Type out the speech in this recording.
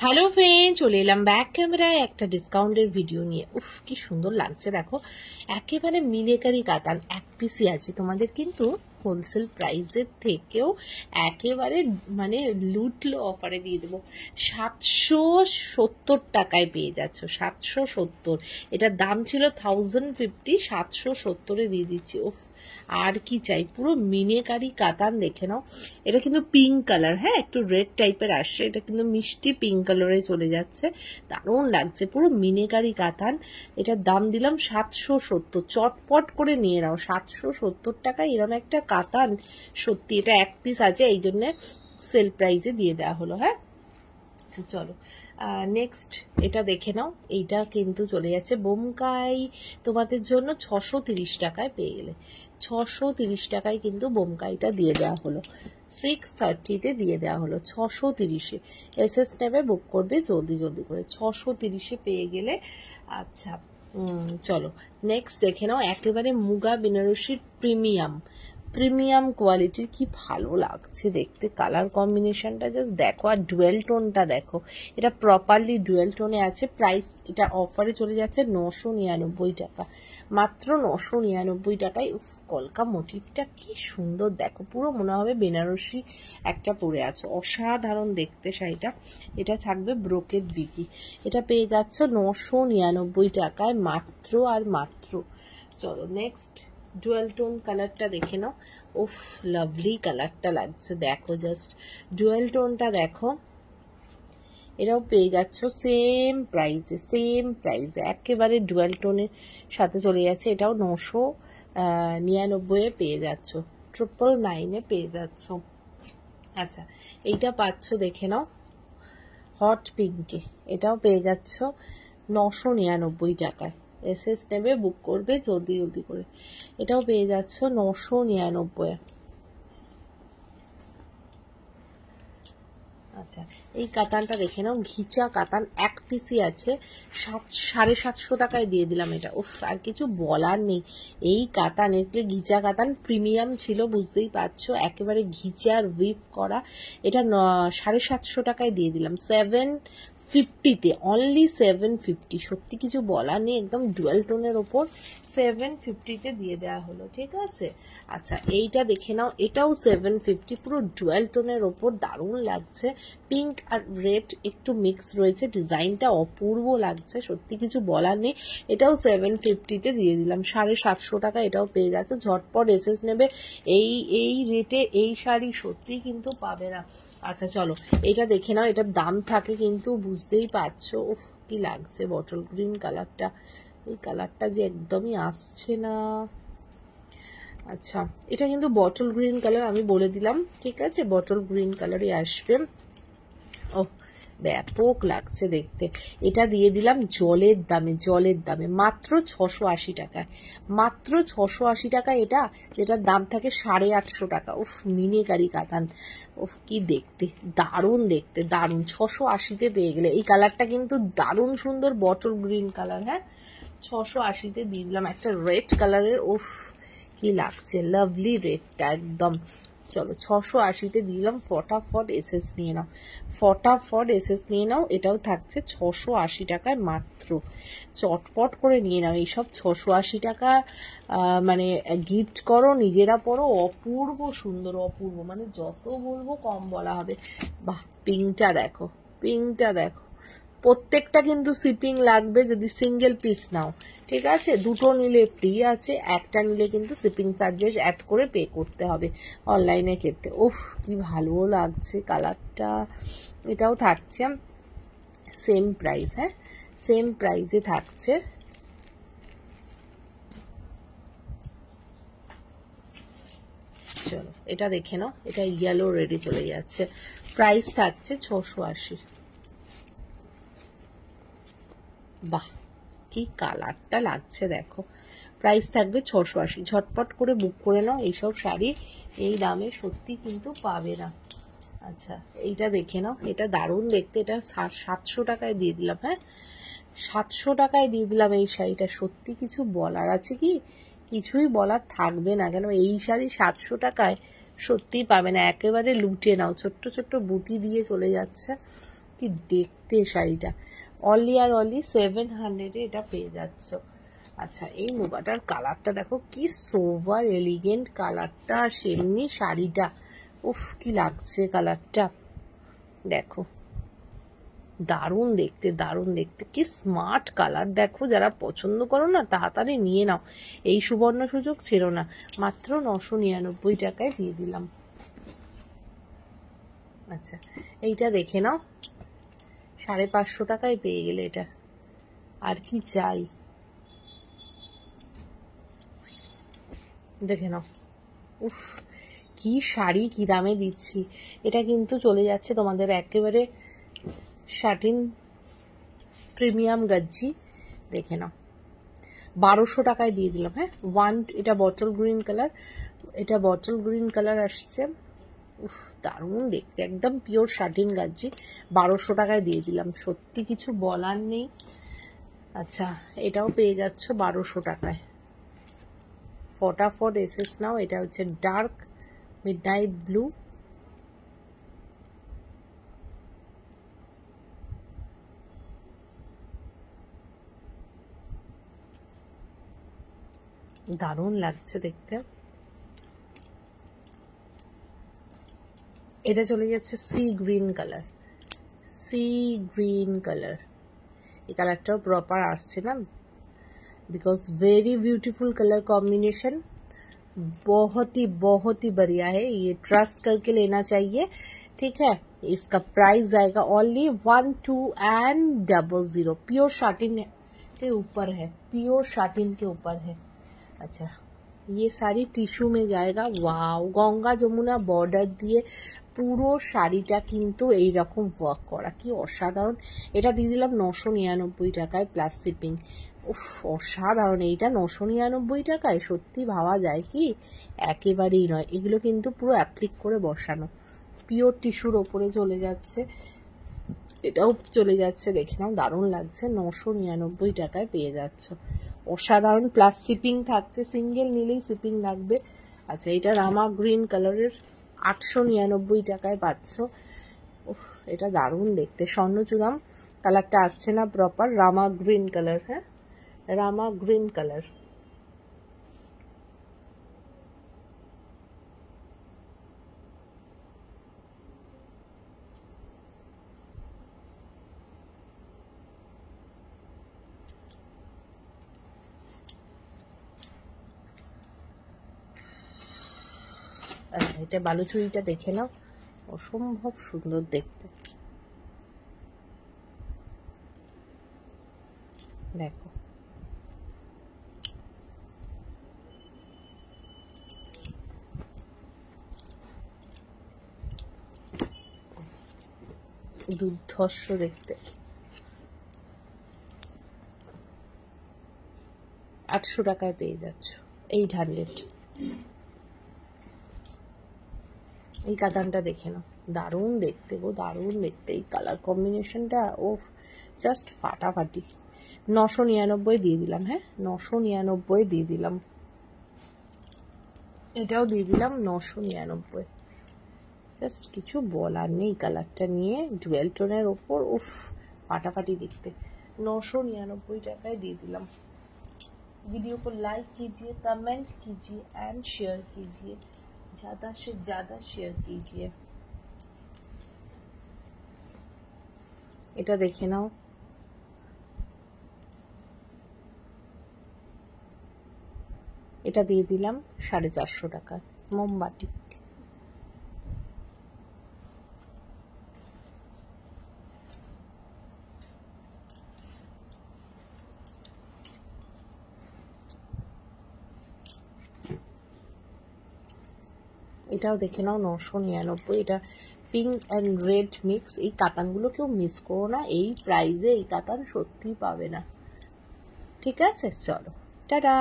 Hello friend, চলে এলাম back ক্যামেরায় একটা ডিসকাউন্টের ভিডিও নিয়ে। উফ, কি সুন্দর লাগছে দেখো। একেবারে মিনেকারি কাতান এক পিসি আছে, তোমাদের কিন্তু হোলসেল প্রাইসের থেকেও একেবারে মানে লুটলো অফারে দিয়ে দেবো। 770 টাকায় পেয়ে যাচ্ছ। 770, এটার দাম ছিল 1050, 770-এ দিয়ে দিচ্ছি। উফ, আর কি চাই। পুরো মিনেকারি কাতান, দেখে নাও। এটা কিন্তু পিঙ্ক কালার, হ্যাঁ একটু রেড টাইপের আসছে, এটা কিন্তু মিষ্টি পিঙ্ক কালারে চলে যাচ্ছে, দারুণ লাগছে। পুরো মিনেকারি কাতান, এটার দাম দিলাম 770। চটপট করে নিয়ে নাও, 770 টাকায় এরকম একটা কাতান। সত্যি এটা এক পিস আছে, এই জন্য সেল প্রাইসে দিয়ে দেওয়া হলো। হ্যাঁ চলো নেক্সট এটা দেখে নাও। এইটা কিন্তু চলে যাচ্ছে বোমকাই তোমাদের জন্য 630 টাকায় পেয়ে গেলে। 630 টাকায় কিন্তু বোমকাইটা দিয়ে দেওয়া হলো, 630-তে দিয়ে দেওয়া হলো। 630-এ এসএস নেবে, বুক করবে জলদি জলদি করে। 630-এ পেয়ে গেলে। আচ্ছা চলো নেক্সট দেখে নাও। একেবারে মুগা বেনারসির প্রিমিয়াম প্রিমিয়াম কোয়ালিটির, কি ভালো লাগছে দেখতে। কালার কম্বিনেশনটা জাস্ট দেখো, আর ডুয়েল টোনটা দেখো। এটা প্রপারলি ডুয়েল টোনে আছে। প্রাইস এটা অফারে চলে যাচ্ছে 999 টাকা, মাত্র 999 টাকায়। কলকা মোটিভটা কি সুন্দর দেখো, পুরো মনে হবে বেনারসি একটা পরে আছে, অসাধারণ দেখতে শাড়িটা। এটা থাকবে ব্রোকেট বিপি, এটা পেয়ে যাচ্ছ 999 টাকায় মাত্র আর মাত্র। চলো নেক্সট ডুয়াল টোন কালারটা দেখে নাও। উফ, লাভলি কালারটা লাগছে দেখো, জাস্ট ডুয়াল টোনটা দেখো। এটাও পেয়ে যাচ্ছ সেম প্রাইসে একেবারে ডুয়াল টোনের সাথে চলে যাচ্ছে। এটাও 999-এ পেয়ে যাচ্ছ, 999-এ পেয়ে যাচ্ছ। আচ্ছা এইটা পাচ্ছ দেখে নাও হট পিঙ্কে, এটাও পেয়ে যাচ্ছ 999 টাকায়। এসএস নেবে, বুক করবে জলদি জলদি করে। এটাও পেয়ে যাচ্ছ 999-এ। আচ্ছা এই কাতানটা দেখে নাও, ঘিচা কাতান এক পিসি আছে, 750 টাকায় দিয়ে দিলাম এটা। উফ, আর কিছু বলার নেই। এই কাতান এগুলো ঘিচা কাতান প্রিমিয়াম ছিল, বুঝতেই পারছো, একেবারে ঘিচার উইভ করা। এটা 750 টাকায় দিয়ে দিলাম, 750-তে, অনলি 750। সত্যি কিছু বলার নেই, একদম ডুয়েল টোনের ওপর 750-তে দিয়ে দেওয়া হলো, ঠিক আছে। আচ্ছা এইটা দেখে নাও, এটাও 750, পুরো ডুয়েল টোনের ওপর, দারুণ লাগছে। পিঙ্ক আর রেড একটু মিক্স রয়েছে, ডিজাইনটা অপূর্ব লাগছে, সত্যি কিছু বলার নেই। এটাও 750-তে দিয়ে দিলাম, 750 টাকা এটাও পেয়ে যাচ্ছে। ঝটপট এসএস নেবে, এই রেটে এই শাড়ি সত্যি কিন্তু পাবে না। আচ্ছা চলো এটা দেখে নাও, এটার দাম থাকে কিন্তু, বুঝতেই পারছো। উফ কি লাগছে বটল গ্রিন কালারটা, এই কালারটা যে একদমই আসছে না। আচ্ছা এটা কিন্তু বটল গ্রিন কালার, আমি বলে দিলাম, ঠিক আছে, বটল গ্রিন কালারই আসবে। ও ব্যাপক লাগছে দেখতে। এটা দিয়ে দিলাম জলের দামে মাত্র 680 টাকায়, মাত্র 680 টাকা এটা, যেটার দাম থাকে 850 টাকা। উফ, মিনেকারি কাতান, উফ কি দেখতে, দারুণ দেখতে, দারুণ। 680-তে পেয়ে গেলে। এই কালারটা কিন্তু দারুণ সুন্দর, বটল গ্রিন কালার। হ্যাঁ 680-তে দিয়ে দিলাম। একটা রেড কালারের, উফ কি লাগছে, লাভলি রেডটা একদম। চলো 680-তে দিলাম। ফটাফট এসএস নিয়ে নাও, ফটাফট এসএস নিয়ে নাও। এটাও থাকছে 680 টাকায় মাত্র, চটপট করে নিয়ে নাও। এইসব 680 টাকা মানে গিফট করো, নিজেরা পরো, অপূর্ব সুন্দর, অপূর্ব, মানে যত বলবো কম বলা হবে। বাহ, পিঙ্কটা দেখো, পিঙ্কটা দেখো। প্রত্যেকটা কিন্তু শিপিং লাগবে যদি সিঙ্গেল পিস নাও, ঠিক আছে। দুটো নিলে ফ্রি আছে, একটা নিলে কিন্তু শিপিং চার্জেস অ্যাড করে পে করতে হবে অনলাইনের ক্ষেত্রে। উফ কি ভালো লাগছে কালারটা। এটাও থাকছে সেম প্রাইস, হ্যাঁ সেম প্রাইসে থাকছে। চলো এটা দেখে নাও, এটা ইয়েলো রেডে চলে যাচ্ছে, প্রাইস থাকছে 680। বাহ কি কালারটা লাগছে দেখো, প্রাইস থাকবে 680। ঝটপট করে বুক করে নাও, এইসব শাড়ি এই দামে সত্যি কিন্তু পাবে না। আচ্ছা এইটা দেখে নাও, এটা দারুণ দেখতে, এটা 700 টাকায় দিয়ে দিলাম। হ্যাঁ 700 টাকায় দিয়ে দিলাম এই শাড়িটা। সত্যি কিছু বলার আছে কি, কিছুই বলার থাকবে না, কেন এই শাড়ি 700 টাকায় সত্যিই পাবে না, একেবারে লুটে নাও। ছোট্ট ছোট্ট বুটি দিয়ে চলে যাচ্ছে, কি দেখতে শাড়িটা। অনলি আর অনলি 700 এটা পেয়ে যাচ্ছ। আচ্ছা, এই মুগাটার কালারটা দেখো কি সোভার এলিগেন্ট কালারটা, সেমনি শাড়িটা, উফ কি লাগছে কালারটা, দেখো দারুণ দেখতে, দারুণ দেখতে, কি স্মার্ট কালার দেখো। যারা পছন্দ করো না তাড়াতাড়ি নিয়ে নাও, এই সুবর্ণ সুযোগ ছিল না। মাত্র 999 টাকায় দিয়ে দিলাম। আচ্ছা, এইটা দেখে নাও, 550 টাকায় পেয়ে গেলে এটা, আর কি চাই। দেখে নাও, উফ কি শাড়ি, কি দামে দিচ্ছি। এটা কিন্তু চলে যাচ্ছে তোমাদের একেবারে শাটিন প্রিমিয়াম গজ্জি। দেখে নাও, 1200 টাকায় দিয়ে দিলাম। হ্যাঁ, এটা বটল গ্রিন কালার, এটা বটল গ্রিন কালার আসছে। উফ দারুণ দেখতে, একদম পিওর শাটিন গজ্জি, 1200 টাকায় দিয়ে দিলাম। সত্যি কিছু বলার নেই। আচ্ছা, এটাও পেয়ে যাচ্ছ 1200 টাকায়। ফটাফট এসেস নাও। এটা হচ্ছে ডার্ক মিডনাইট ব্লু, দারুণ লাগছে দেখতে। এটা চলে যাচ্ছে sea green colour, sea green colour. এই কালারটাও প্রপার আসছে না, because very beautiful colour combination, बहुत ही बढ़िया है। ये ट्रस्ट करके लेना चाहिए, ठीक है। इसका प्राइस आएगा ओनली 1200। प्योर शाटिन के ऊपर है, प्योर शाटिन के ऊपर है। अच्छा, ये सारी टिश्यू में जाएगा। वाओ, गंगा যমুনা বর্ডার দিয়ে পুরো শাড়িটা কিন্তু এই রকম ওয়ার্ক করা, কি অসাধারণ। এটা দিয়ে দিলাম 999 টাকায় প্লাস শিপিং। উফ অসাধারণ, এইটা 999 টাকায় সত্যি ভাবা যায় কি? একেবারেই নয়। এগুলো কিন্তু পুরো অ্যাপ্লিক করে বসানো, পিওর টিস্যুর ওপরে চলে যাচ্ছে। এটাও চলে যাচ্ছে, দেখে নাও দারুণ লাগছে। 999 টাকায় পেয়ে যাচ্ছ, অসাধারণ। প্লাস শিপিং থাকছে, সিঙ্গেল নিলেই শিপিং লাগবে। আচ্ছা, এটা রামা গ্রিন কালারের 899 টাকায় পাচ্ছ। উফ এটা দারুণ দেখতে, স্বর্ণচূড়াম কালারটা আসছে না প্রপার, রামা গ্রিন কালার। হ্যাঁ, রামা গ্রিন কালার। এটা বালুচুরিটা দেখে নাও, অসম্ভব সুন্দর দেখতে। দেখো দুর্ধর্ষ দেখতে। 800 টাকায় পেয়ে যাচ্ছ, 800। এই কাতানটা দেখে নাও, দারুণ দেখতে গো, দারুণ দেখতে। এই কালার কম্বিনেশনটা ও জাস্ট ফাটাফাটি। 999 দিয়ে দিলাম। হ্যাঁ, 999 দিয়ে দিলাম। এটাও দিয়ে দিলাম 999। জাস্ট কিছু বলার নেই কালারটা নিয়ে, ডুয়েল টোনের ওপর, উফ ফাটাফাটি দেখতে। 999 টাকায় দিয়ে দিলাম। वीडियो को लाइक कीजिए, कमेंट कीजिए एंड शेयर कीजिए, ज़्यादा से ज़्यादा शेयर कीजिए। এটা দেখে নাও, এটা দিয়ে দিলাম 450 টাকা মোমবাতি। এটাও দেখে নাও 999। এটা পিঙ্ক অ্যান্ড রেড মিক্স। এই কাতানগুলো কেউ মিস করো না, এই প্রাইসে এই কাতান সত্যিই পাবে না। ঠিক আছে, চলো টাটা।